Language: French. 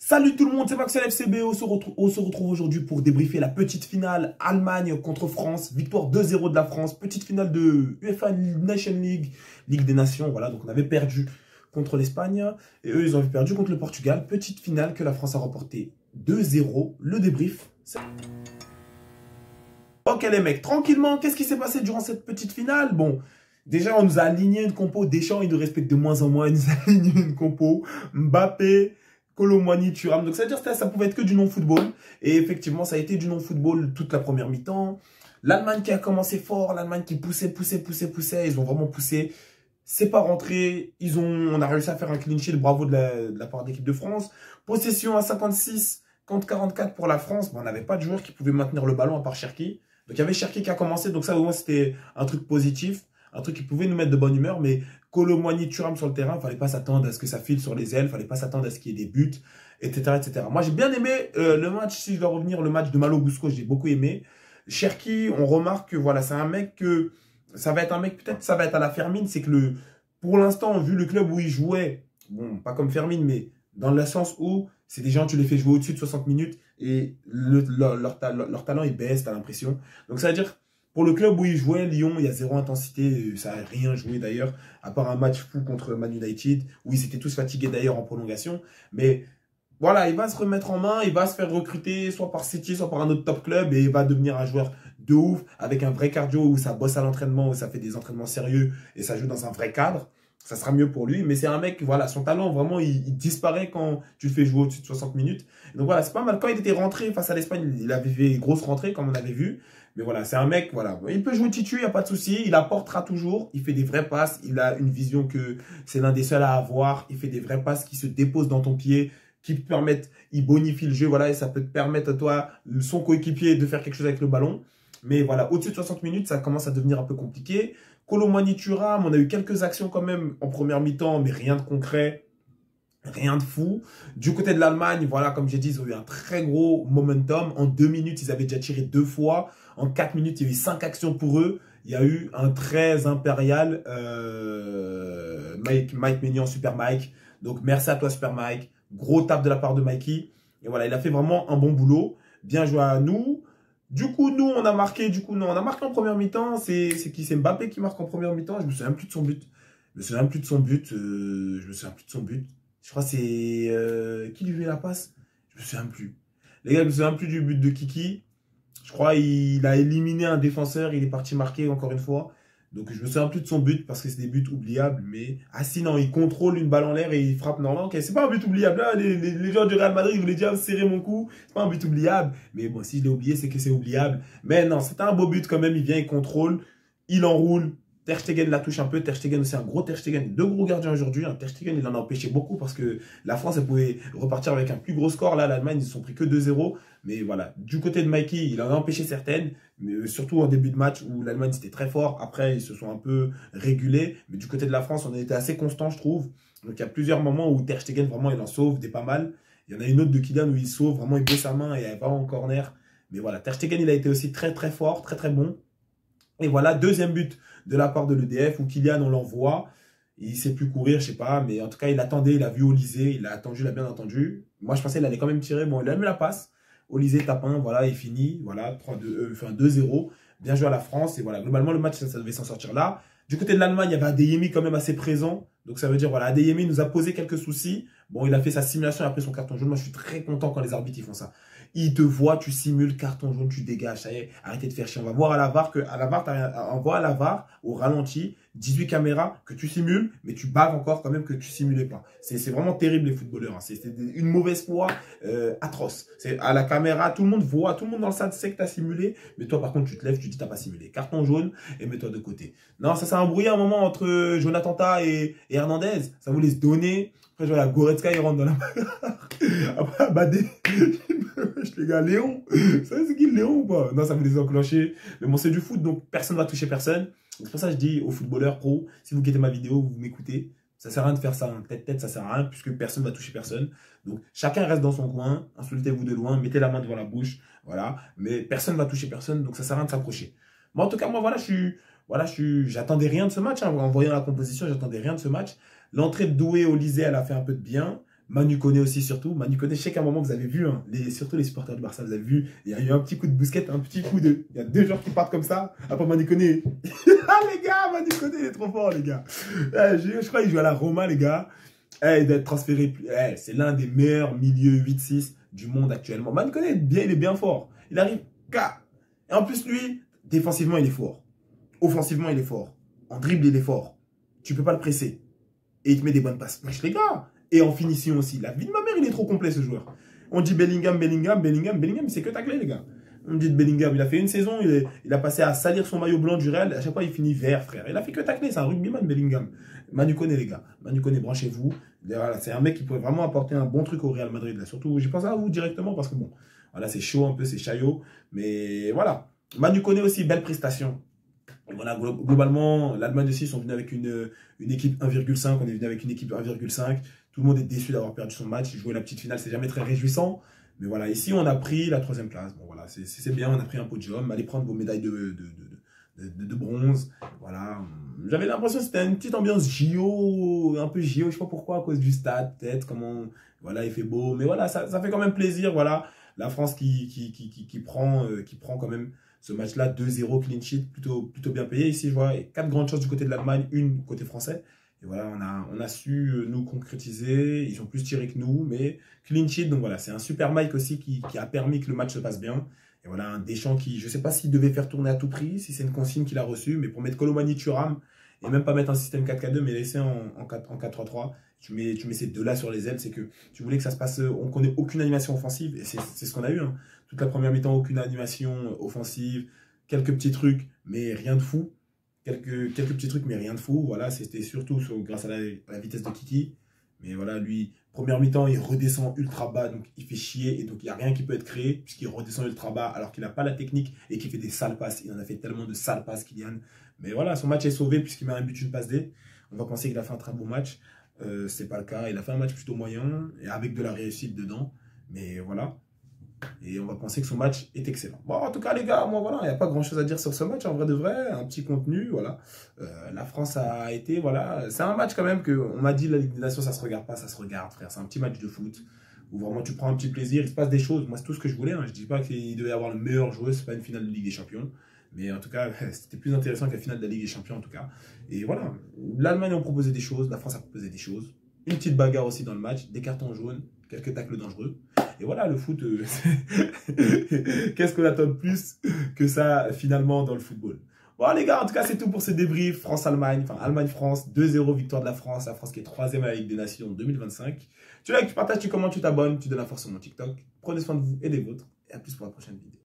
Salut tout le monde, c'est Maxel FCB. On se retrouve aujourd'hui pour débriefer la petite finale Allemagne contre France. Victoire 2-0 de la France. Petite finale de UEFA Nation League, Ligue des Nations. Voilà, donc on avait perdu contre l'Espagne et eux, ils ont perdu contre le Portugal. Petite finale que la France a remportée 2-0. Le débrief, c'est... Ok les mecs, tranquillement, qu'est-ce qui s'est passé durant cette petite finale? Bon, déjà on nous a aligné une compo. Deschamps, il nous respecte de moins en moins. Il nous a aligné une compo. Mbappé, Kolo Muani, Thuram. Donc, c'est-à-dire que ça pouvait être que du non-football. Et effectivement, ça a été du non-football toute la première mi-temps. L'Allemagne qui a commencé fort, l'Allemagne qui poussait. Ils ont vraiment poussé. C'est pas rentré. On a réussi à faire un clean sheet. Bravo de la part de l'équipe de France. Possession à 56 contre 44 pour la France. Bon, on n'avait pas de joueur qui pouvait maintenir le ballon à part Cherki. Donc, il y avait Cherki qui a commencé. Donc, ça, au moins, c'était un truc positif. Un truc qui pouvait nous mettre de bonne humeur. Mais Kolo Muani, Thuram sur le terrain, il ne fallait pas s'attendre à ce que ça file sur les ailes. Il ne fallait pas s'attendre à ce qu'il y ait des buts, etc. etc. Moi, j'ai bien aimé le match. Si je dois revenir, le match de Malo Gusto, j'ai beaucoup aimé. Cherki, on remarque que voilà, c'est un mec que... Ça va être un mec, peut-être ça va être à la Fermine. C'est que pour l'instant, vu le club où il jouait, bon, pas comme Fermine, mais dans le sens où c'est des gens, tu les fais jouer au-dessus de 60 minutes et leur talent, il baisse, tu as l'impression. Donc, ça veut dire... Pour le club où il jouait, Lyon, il y a zéro intensité, ça n'a rien joué d'ailleurs, à part un match fou contre Man United, où ils étaient tous fatigués d'ailleurs en prolongation. Mais voilà, il va se remettre en main, il va se faire recruter soit par City, soit par un autre top club, et il va devenir un joueur de ouf, avec un vrai cardio, où ça bosse à l'entraînement, où ça fait des entraînements sérieux, et ça joue dans un vrai cadre. Ça sera mieux pour lui, mais c'est un mec, voilà, son talent, vraiment, il disparaît quand tu le fais jouer au-dessus de 60 minutes. Donc voilà, c'est pas mal. Quand il était rentré face à l'Espagne, il avait fait grosse rentrée, comme on avait vu. Mais voilà, c'est un mec, voilà, il peut jouer titu, il n'y a pas de souci, il apportera toujours, il fait des vraies passes, il a une vision que c'est l'un des seuls à avoir, il fait des vraies passes qui se déposent dans ton pied, qui te permettent, il bonifie le jeu, voilà, et ça peut te permettre, toi, son coéquipier, de faire quelque chose avec le ballon. Mais voilà, au-dessus de 60 minutes, ça commence à devenir un peu compliqué. Kolo Muani, Thuram, on a eu quelques actions quand même en première mi-temps, mais rien de concret. Rien de fou. Du côté de l'Allemagne, voilà, comme j'ai dit, ils ont eu un très gros momentum. En 2 minutes, ils avaient déjà tiré 2 fois. En 4 minutes, il y a eu 5 actions pour eux. Il y a eu un très impérial Mike Maignan, Super Mike. Donc, merci à toi, Super Mike. Gros tap de la part de Mikey. Et voilà, il a fait vraiment un bon boulot. Bien joué à nous. Du coup, nous, on a marqué. On a marqué en première mi-temps. C'est qui? C'est Mbappé qui marque en première mi-temps. Je me souviens plus de son but. Je me souviens plus de son but. Je crois que c'est... qui lui fait la passe? Je me souviens plus. Les gars, je me souviens plus du but de Kiki. Je crois qu'il a éliminé un défenseur. Il est parti marquer encore une fois. Donc, je me souviens plus de son but parce que c'est des buts oubliables. Mais, ah si, non, il contrôle une balle en l'air et il frappe. Non, non, ok, c'est pas un but oubliable. Là, les joueurs du Real Madrid, ils voulaient déjà serrer mon cou. C'est pas un but oubliable. Mais bon, si je l'ai oublié, c'est que c'est oubliable. Mais non, c'était un beau but quand même. Il vient, il contrôle. Il enroule. Ter Stegen la touche un peu. Ter Stegen aussi, un gros Ter Stegen. 2 gros gardiens aujourd'hui. Ter Stegen, il en a empêché beaucoup parce que la France, elle pouvait repartir avec un plus gros score. Là, l'Allemagne, ils ne sont pris que 2-0. Mais voilà, du côté de Mikey, il en a empêché certaines. Mais surtout en début de match où l'Allemagne, c'était très fort. Après, ils se sont un peu régulés. Mais du côté de la France, on a été assez constant, je trouve. Donc, il y a plusieurs moments où Ter Stegen, vraiment, il en sauve des pas mal. Il y en a une autre de Kylian où il sauve. Vraiment, il baisse sa main et elle va en corner. Mais voilà, Ter Stegen, il a été aussi très, très fort, très, très bon. Et voilà, deuxième but de la part de l'EDF où Kylian, on l'envoie. Il ne sait plus courir, je sais pas. Mais en tout cas, il attendait, il a vu Olysée, il a attendu, il a bien entendu. Moi, je pensais qu'il allait quand même tirer. Bon, il a mis la passe. Olysée tape un, voilà, il finit. Voilà, 2-0. Bien joué à la France. Et voilà, globalement, le match, ça devait s'en sortir là. Du côté de l'Allemagne, il y avait Adeyemi quand même assez présent. Donc, ça veut dire, voilà, Adeyemi nous a posé quelques soucis. Bon, il a fait sa simulation après son carton jaune. Moi, je suis très content quand les arbitres ils font ça. Ils te voient, tu simules, carton jaune, tu dégages. Ça y est, arrêtez de faire chier. On va voir à la VAR on voit à la VAR, au ralenti, 18 caméras, que tu simules, mais tu baves encore quand même que tu simulais pas. C'est vraiment terrible, les footballeurs. Hein. C'est une mauvaise foi atroce. C'est à la caméra, tout le monde voit, tout le monde dans le stade sait que tu as simulé, mais toi, par contre, tu te lèves, tu dis t'as pas simulé. Carton jaune et mets-toi de côté. Non, ça s'est embrouillé un moment entre Jonathan Tah et Hernandez. Ça voulait se donner. Après, je vois la Goretzka, il rentre dans la bagarre. Après, Badé, les gars, Léon. C'est qui Léon ou pas? Non, ça voulait les enclencher. Mais bon, c'est du foot, donc personne ne va toucher personne. C'est pour ça que je dis aux footballeurs pro, si vous guettez ma vidéo, vous m'écoutez, ça sert à rien de faire ça. Hein. Tête, ça sert à rien puisque personne ne va toucher personne. Donc, chacun reste dans son coin. Insultez-vous de loin, mettez la main devant la bouche. Voilà. Mais personne ne va toucher personne, donc ça sert à rien de s'approcher. Mais en tout cas, moi, voilà, j'attendais rien de ce match. Hein. En voyant la composition, j'attendais rien de ce match. L'entrée de Doué, Olysée, elle a fait un peu de bien. Manu Koné aussi, surtout. Manu Koné, je sais qu'à un moment, vous avez vu, hein, surtout les supporters du Barça, vous avez vu, il y a eu un petit coup de bousquette, un petit coup de... Il y a 2 joueurs qui partent comme ça. Après, Manu Koné. Ah, les gars, Manu Koné, il est trop fort, les gars. Je crois qu'il joue à la Roma, les gars. Il doit être transféré. C'est l'un des meilleurs milieux 8-6 du monde actuellement. Manu Koné, il est bien fort. Il arrive qu'à... Et en plus, lui, défensivement, il est fort. Offensivement, il est fort. En dribble, il est fort. Tu peux pas le presser. Et il te met des bonnes passes. Wesh, les gars. Et en finition aussi. La vie de ma mère, il est trop complet, ce joueur. On dit Bellingham, c'est que taclé, les gars. On dit de Bellingham, il a fait une saison, il a passé à salir son maillot blanc du Real. À chaque fois, il finit vert, frère. Il a fait que tacler, c'est un rugbyman, Bellingham. Manu Koné, les gars. Manu Koné, branchez-vous. Voilà, c'est un mec qui pourrait vraiment apporter un bon truc au Real Madrid. Là. Surtout, j'y pense à vous directement parce que bon, voilà, c'est chaud un peu, c'est chaillot. Mais voilà. Manu Koné aussi, belle prestation. Et voilà, globalement, l'Allemagne aussi sont venus avec une équipe 1,5. On est venu avec une équipe 1,5. Tout le monde est déçu d'avoir perdu son match. Jouer la petite finale, c'est jamais très réjouissant. Mais voilà, ici, on a pris la 3e place. Bon, voilà, c'est bien, on a pris un podium. Allez prendre vos médailles de bronze. Voilà. J'avais l'impression que c'était une petite ambiance JO, un peu JO, je sais pas pourquoi, à cause du stade, peut-être, comment, voilà, il fait beau. Mais voilà, ça fait quand même plaisir, voilà. La France qui prend quand même ce match-là, 2-0, clean sheet, plutôt bien payé. Ici, je vois 4 grandes chances du côté de l'Allemagne, une côté français. Et voilà, on a su nous concrétiser. Ils ont plus tiré que nous, mais clean sheet. Donc voilà, c'est un super Mike aussi qui a permis que le match se passe bien. Et voilà, un Deschamps qui, je ne sais pas s'il devait faire tourner à tout prix, si c'est une consigne qu'il a reçue, mais pour mettre Colomani Thuram, et même pas mettre un système 4-4-2, mais laisser en 4-3-3, tu mets ces deux-là sur les ailes, c'est que tu voulais que ça se passe, on ne connaît aucune animation offensive, et c'est ce qu'on a eu. Hein. Toute la première mi-temps, aucune animation offensive, quelques petits trucs, mais rien de fou. Quelques petits trucs, mais rien de fou. Voilà, c'était surtout grâce à la vitesse de Kiki. Mais voilà, lui, première mi-temps, il redescend ultra bas, donc il fait chier, et donc il n'y a rien qui peut être créé, puisqu'il redescend ultra bas, alors qu'il n'a pas la technique, et qu'il fait des sales passes. Il en a fait tellement de sales passes, Kylian. Mais voilà, son match est sauvé, puisqu'il met un but, une passe D. On va penser qu'il a fait un très bon match. C'est pas le cas. Il a fait un match plutôt moyen, et avec de la réussite dedans. Mais voilà. Et on va penser que son match est excellent. Bon, en tout cas, les gars, moi, voilà, il n'y a pas grand-chose à dire sur ce match, en vrai de vrai, un petit contenu, voilà. La France a été, voilà, c'est un match quand même que, on m'a dit, la Ligue des Nations, ça se regarde pas, ça se regarde, frère. C'est un petit match de foot, où vraiment tu prends un petit plaisir, il se passe des choses. Moi, c'est tout ce que je voulais, hein. Je dis pas qu'il devait y avoir le meilleur joueur, c'est pas une finale de Ligue des Champions. Mais en tout cas, c'était plus intéressant que la finale de la Ligue des Champions, en tout cas. Et voilà, l'Allemagne a proposé des choses, la France a proposé des choses. Une petite bagarre aussi dans le match, des cartons jaunes, quelques tacles dangereux. Et voilà, le foot, qu'est-ce qu'on attend de plus que ça, finalement, dans le football. Bon, les gars, en tout cas, c'est tout pour ce débrief. France-Allemagne, enfin, Allemagne-France, 2-0, victoire de la France qui est 3e à la Ligue des Nations 2025. Tu likes, tu partages, tu commentes, tu t'abonnes, tu donnes la force sur mon TikTok. Prenez soin de vous et des vôtres. Et à plus pour la prochaine vidéo.